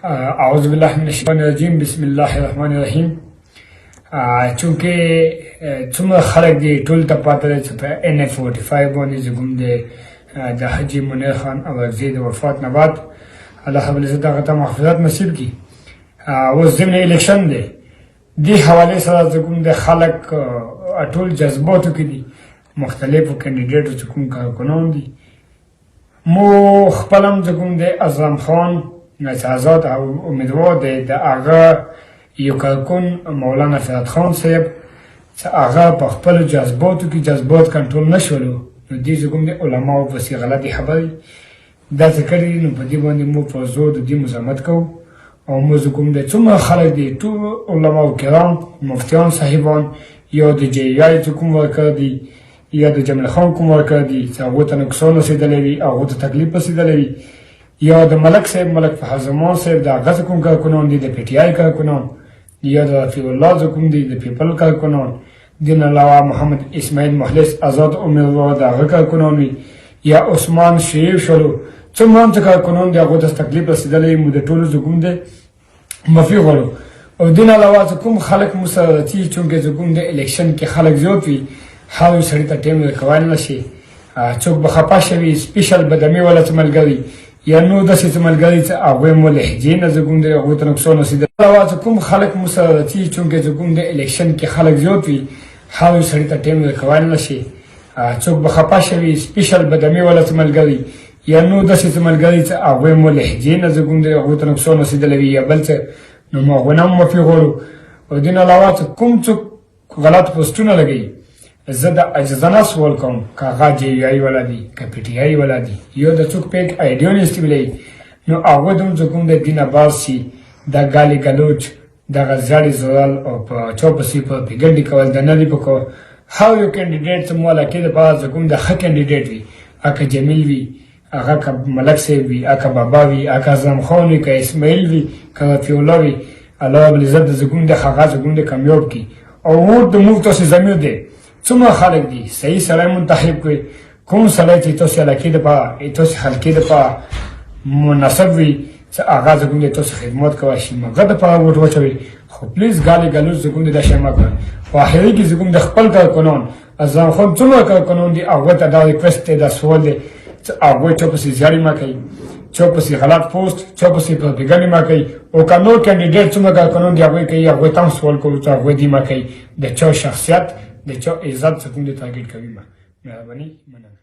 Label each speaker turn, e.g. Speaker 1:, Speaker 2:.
Speaker 1: اعوذ بالله من الشیطان الرجیم بسم الله الرحمن الرحیم. چونکه څومره خلک دي ټول ته پاته ده چې په NF45 باندې زموږ د حاجي منیر خان اورکزي د وفات نه بعد الله رب العزت هغه ته مغفرت نصیب کړي. اوس ضمن الیکشن دی، دې حوالې سره زموږ د خلک ټول جذباتو کې دي، مختلفو کینډیډیټو چې کوم کارکنان دي. مو خپل هم زموږ د اعظم خان چې آزاد او امیدوار دی د هغه یو کارکن مولانا فرید خان صاحب چې هغه په خپلو جذباتو کې جذبات کنټرول نه شولو، نو دې زموږ د علماو پسې غلطې خبرې داسې کړي دي. نو په دې باندې مو په زور د دې مزاحمت کوو او مو زموږ د څومره خلک دي ټول علماو کرام، مفتیان صاحبان، یا د JI چې کوم ورکر دي یا د جمیل خان کوم ورکر دي چې هغو ته نقصان رسېدلی وي، هغو ته تکلیف رسېدلی وي، یا د ملک صاحب ملک فخر زمان صاحب د هغه څه کوم کارکنان دي، د PTI کارکنان، یا د رفیع الله چې کوم دي د پیپل کارکنان، دین علاوه محمد اسماعیل مخلص آزاد امیدوار د هغه کارکنان وي، یا عثمان شریف شولو، څومره هم څه کارکنان دي هغو ته تکلیف رسېدلی مو د ټولو زه کوم دی معافي غواړو. او دین علاوه چې کوم خلک مو سره راځي، چونکې زه کوم د الیکشن کې خلک زیات وي، هر یو سړي ته ټایم ورکولی نه شي، څوک به خفه شوي، سپیشل بدمي والا څه ملګري یا نور داسې څه ملګري چې هغوی مو لهجې نه زه کوم دی هغوی ته نقصان رسېدلی. علاوه چې کوم خلک مو سره راځي، چونکې زه کوم د الیکشن کې خلک زیات وي، هر یو سړي ته ټایم ورکولی نه شي، څوک به خفه شوي، سپیشل بدمي والا څه ملګري یا نور داسې څه ملګري چې هغوی مو لهجې نه زه کوم دی هغوی ته نقصان رسېدلی وي یا بل څه، نو مو هغوی نه هم معافي غواړو. او دین علاوه چې کوم څوک غلط پوسټونه لګوي، زه د اجازه سوال کوم که هغه JI والا دي که PTI والا دي یا د څوک پیک ایډیالسټ ولري، نو هغوی د هم چې کوم د دین عباس شي د ګالې ګلوچ دغه زیړې زورل او په چا پسې په پیګنډې کول د نه دي پکار. هر یو کینډیډیټ چې مو علاقې دپاره چې کوم د ښه کینډیډیټ وي، هغه جمیل وي، هغه که ملک صاحب وي، هغه بابا وي، هغه اعظم خان وي، که اسماعیل وي، که رفیع الله وي، الله رب العزت د زموږ د هغه زموږ د کامیاب کړي. او ووټ د موږ تاسې ضمیر دی، څومره خلک دي صحیح سړی منتخب کړئ، کوم سړی چې تاسې علاقې دپاره تاسې حلقې دپاره مناسب وي چې هغه زموږ د تاسې خدمت کولی شي، هغه دپاره ووټ واچوئ. خو پلیز ګالې ګلوچ زموږ دا شی مه کوئ. په آخري کې زموږ د خپل کارکنان اعظم خان څومره کارکنان دي، هغوی ته دا ریکویسټ دی، دا سوال دی چې هغوی چا پسې زیارې مه کوئ، چا پسې غلط پوسټ، چا پسې پروپیګنډې مه کوئ. او که نور کینډیډیټ څومره کارکنان دي هغوی کوي، هغوی ته هم سوال کوو چې هغوی دې مه کوئ. د چا شخصیت د چا عزت څه کوم دی تارګېټ کوي مه. مهرباني مننه.